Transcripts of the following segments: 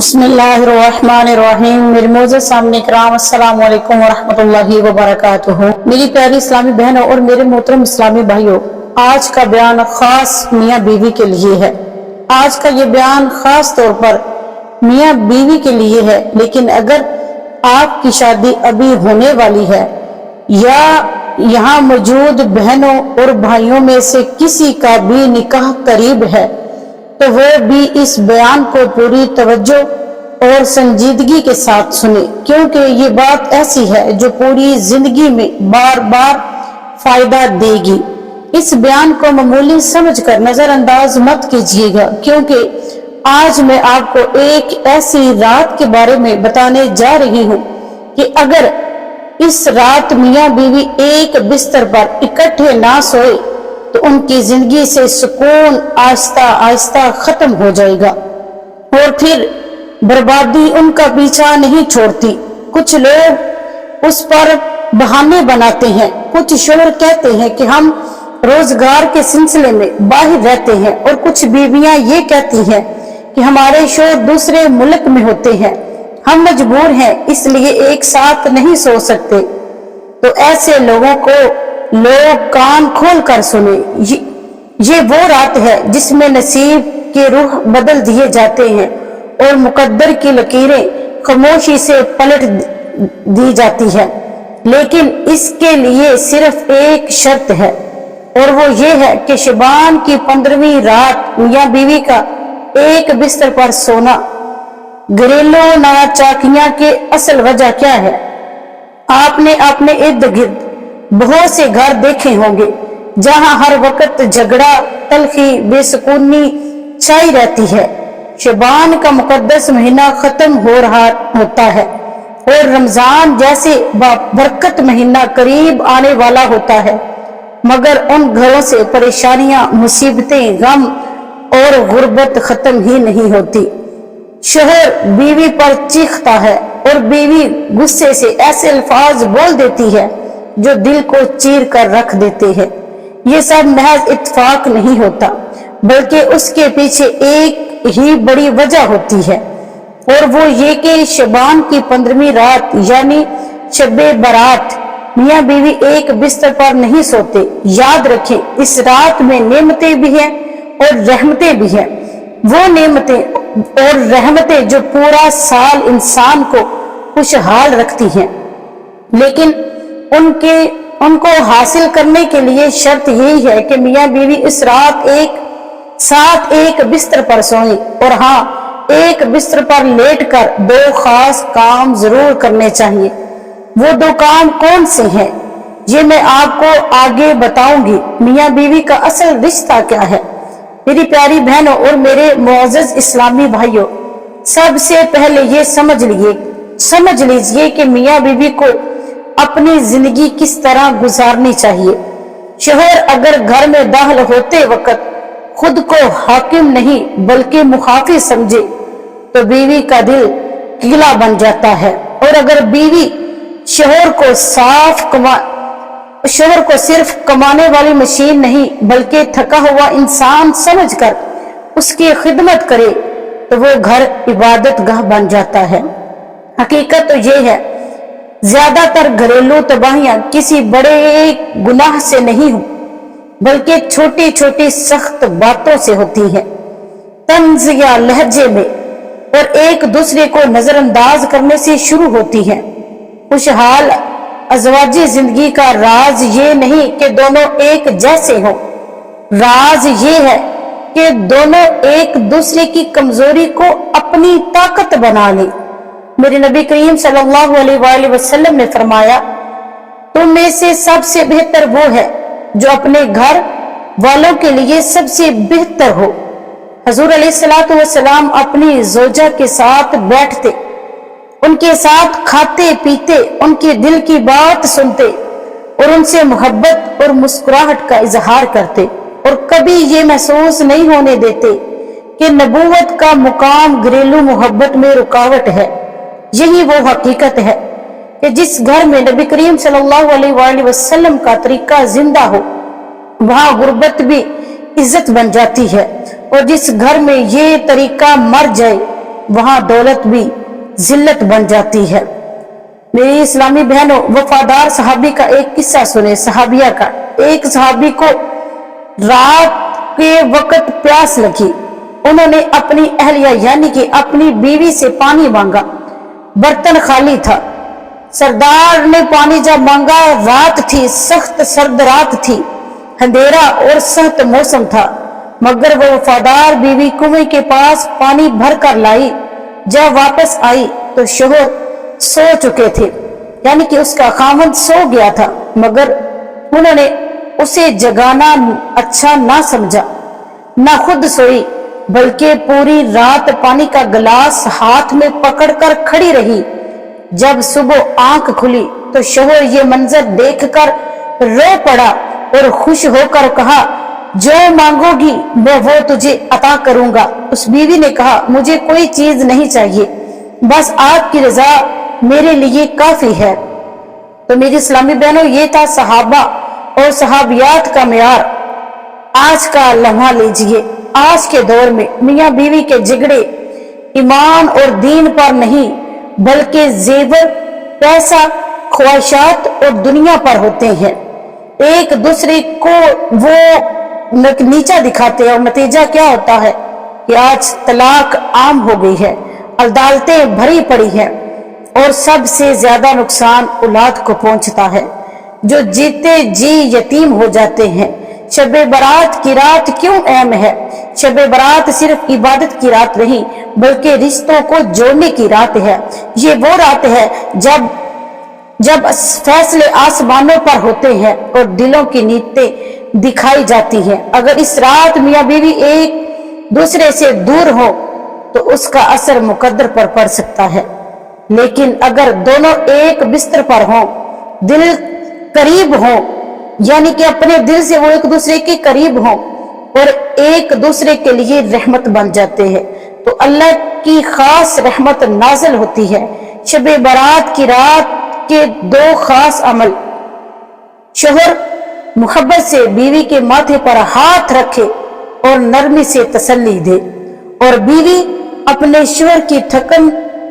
बिस्मिल्लाहिर्रहमानिर्रहीम। मेरे मोअज़्ज़ज़ सामने कराम, अस्सलाम वालेकुम वरहमतुल्लाहि वबरकातुहू। मेरी प्यारी इस्लामी बहनों और मेरे मोहतरम इस्लामी भाइयों, आज का बयान खास मियाँ बीवी के लिए है। आज का ये बयान खास तौर पर मियाँ बीवी के लिए है, लेकिन अगर आपकी शादी अभी होने वाली है या यहाँ मौजूद बहनों और भाइयों में से किसी का भी निकाह करीब है तो वो भी इस बयान को पूरी तवज्जो और संजीदगी के साथ सुने, क्योंकि ये बात ऐसी है जो पूरी जिंदगी में बार बार फायदा देगी। इस बयान को मामूली समझकर नजरअंदाज मत कीजिएगा, क्योंकि आज मैं आपको एक ऐसी रात के बारे में बताने जा रही हूँ कि अगर इस रात मियाँ बीवी एक बिस्तर पर इकट्ठे ना सोए तो उनकी जिंदगी से सुकून आहिस्ता आहिस्ता खत्म हो जाएगा और फिर बर्बादी उनका पीछा नहीं छोड़ती। कुछ लोग उस पर बहाने बनाते हैं, कुछ शोहर कहते हैं कि हम रोजगार के सिलसिले में बाहर रहते हैं और कुछ बीवियां ये कहती हैं कि हमारे शोहर दूसरे मुल्क में होते हैं, हम मजबूर हैं इसलिए एक साथ नहीं सो सकते। तो ऐसे लोगों को लोग कान खोल कर सुने। ये वो रात है जिसमें नसीब के रुख बदल दिए जाते हैं और मुकद्दर की लकीरें खामोशी से पलट दी जाती है, लेकिन इसके लिए सिर्फ एक शर्त है और वो ये है कि शबान की 15वीं रात मियाँ बीवी का एक बिस्तर पर सोना। घरेलू नाचाकियां के असल वजह क्या है? आपने अपने इर्द गिर्द बहुत से घर देखे होंगे जहां हर वक्त झगड़ा, तलखी, बेसुकूनी छाई रहती है। शबान का मुकद्दस महीना खत्म हो रहा होता है और रमजान जैसे बरकत महीना करीब आने वाला होता है, मगर उन घरों से परेशानियां, मुसीबतें, गम और गुर्बत खत्म ही नहीं होती। शोहर बीवी पर चीखता है और बीवी गुस्से से ऐसे अल्फाज बोल देती है जो दिल को चीर कर रख देते हैं। ये सब महज इत्तेफाक नहीं होता, बल्कि उसके पीछे एक ही बड़ी वजह होती है और वो ये कि शबान की 15वीं रात यानी शबे बारात मियाँ बीवी एक बिस्तर पर नहीं सोते। याद रखें, इस रात में नेमतें भी हैं और रहमतें भी हैं। वो नेमतें और रहमतें जो पूरा साल इंसान को खुशहाल रखती हैं, लेकिन उनको हासिल करने के लिए शर्त यही है कि मियाँ बीवी इस रात एक बिस्तर पर सोएं। और हाँ, एक बिस्तर पर लेटकर दो खास काम जरूर करने चाहिए। वो दो काम कौन से हैं ये मैं आपको आगे बताऊंगी। मियाँ बीवी का असल रिश्ता क्या है? मेरी प्यारी बहनों और मेरे मुअज़्ज़ज़ इस्लामी भाइयों, सबसे पहले ये समझ लीजिए कि मियाँ बीवी को अपनी जिंदगी किस तरह गुजारनी चाहिए। शोहर अगर घर में दाखिल होते वक्त खुद को हाकिम नहीं बल्कि मुखाफिज समझे तो बीवी का दिल किला बन जाता है, और अगर बीवी शोहर को सिर्फ कमाने वाली मशीन नहीं बल्कि थका हुआ इंसान समझकर उसकी खिदमत करे तो वो घर इबादत गाह बन जाता है। हकीकत तो ये है, ज्यादातर घरेलू तबाहियां किसी बड़े गुनाह से नहीं हो बल्कि छोटी छोटी सख्त बातों से होती हैं, तंज या लहजे में, और एक दूसरे को नजरअंदाज करने से शुरू होती हैं। खुशहाल अज़वाजी जिंदगी का राज ये नहीं कि दोनों एक जैसे हों, राज ये है कि दोनों एक दूसरे की कमजोरी को अपनी ताकत बना लें। मेरे नबी करीम सल्लल्लाहु अलैहि वसल्लम ने फरमाया, तुम में से सबसे बेहतर वो है जो अपने घर वालों के लिए सबसे बेहतर हो। हजूर अलैहिस्सलातु वस्सलाम अपनी ज़ौजा के साथ बैठते, उनके साथ खाते पीते, उनके दिल की बात सुनते और उनसे मोहब्बत और मुस्कुराहट का इजहार करते, और कभी ये महसूस नहीं होने देते कि नबूवत का मुकाम घरेलू मोहब्बत में रुकावट है। यही वो हकीकत है कि जिस घर में नबी करीम सल्लल्लाहु अलैहि वसल्लम का तरीका जिंदा हो वहां गुर्बत भी इज्जत बन जाती है, और जिस घर में ये तरीका मर जाए वहां दौलत भी जिल्लत बन जाती है। मेरी इस्लामी बहनों, वफादार सहाबी का एक किस्सा सुने। सहाबिया का, एक सहाबी को रात के वक्त प्यास लगी। उन्होंने अपनी अहलिया यानी कि अपनी बीवी से पानी मांगा। बर्तन खाली था। सरदार ने पानी जब मांगा, रात थी, सख्त सर्द रात थी, अंधेरा और सख्त मौसम था, मगर वो वफादार बीवी कुएं के पास पानी भर कर लाई। जब वापस आई तो शोहर सो चुके थे, यानी कि उसका खामद सो गया था, मगर उन्होंने उसे जगाना अच्छा ना समझा, ना खुद सोई, बल्कि पूरी रात पानी का गिलास हाथ में पकड़कर खड़ी रही। जब सुबह आंख खुली तो शोहर ये मंजर देखकर रो पड़ा और खुश होकर कहा, जो मांगोगी मैं वो तुझे अता करूंगा। उस बीवी ने कहा, मुझे कोई चीज नहीं चाहिए, बस आपकी रजा मेरे लिए काफी है। तो मेरी इस्लामी बहनों, ये था सहाबा और सहाबियात का मेयार। आज का लम्हा लीजिए। आज के दौर में मियाँ बीवी के झगड़े ईमान और दीन पर नहीं, बल्कि जेवर, पैसा, ख्वाहिशात और दुनिया पर होते हैं। एक दूसरे को वो नीचा दिखाते हैं और नतीजा क्या होता है कि आज तलाक आम हो गई है, अदालतें भरी पड़ी हैं और सबसे ज्यादा नुकसान औलाद को पहुंचता है, जो जीते जी यतीम हो जाते हैं। शबे बारात की रात क्यों अहम है? शबे बारात सिर्फ इबादत की रात नहीं, बल्कि रिश्तों को जोड़ने की रात है। ये वो रात है जब फैसले आसमानों पर होते हैं और दिलों की नीयतें दिखाई जाती हैं। अगर इस रात मियाँ बीवी एक दूसरे से दूर हो तो उसका असर मुकद्दर पर पड़ सकता है, लेकिन अगर दोनों एक बिस्तर पर हों, दिल करीब हों, यानी कि अपने दिल से वो एक दूसरे के करीब हों और एक दूसरे के लिए रहमत बन जाते हैं, तो अल्लाह की खास रहमत नाजिल होती है। शबे बारात की रात के दो खास अमल: शोहर मुहब्बत से बीवी के माथे पर हाथ रखे और नरमी से तसल्ली दे, और बीवी अपने शोहर की थकन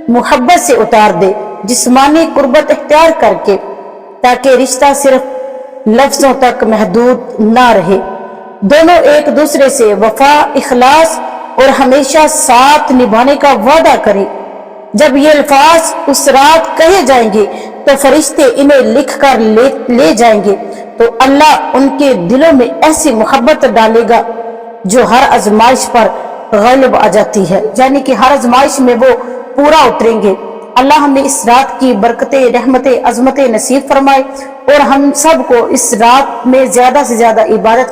मुहब्बत से उतार दे, जिस्मानी कुर्बत इख्तियार करके, ताकि रिश्ता सिर्फ लफ्जों तक महदूद ना रहे। दोनों एक दूसरे से वफा, इखलास और हमेशा साथ निभाने का वादा करें। जब ये अल्फाज उस रात कहे जाएंगे तो फरिश्ते इन्हें लिख कर ले जाएंगे, तो अल्लाह उनके दिलों में ऐसी मोहब्बत डालेगा जो हर आजमाइश पर गालिब आ जाती है, यानी कि हर आजमाइश में वो पूरा उतरेंगे। अल्लाह हमें इस रात की बरकतें, रहमतें, अजमतें नसीब फरमाए और हम सबको इस रात में ज्यादा से ज्यादा इबादत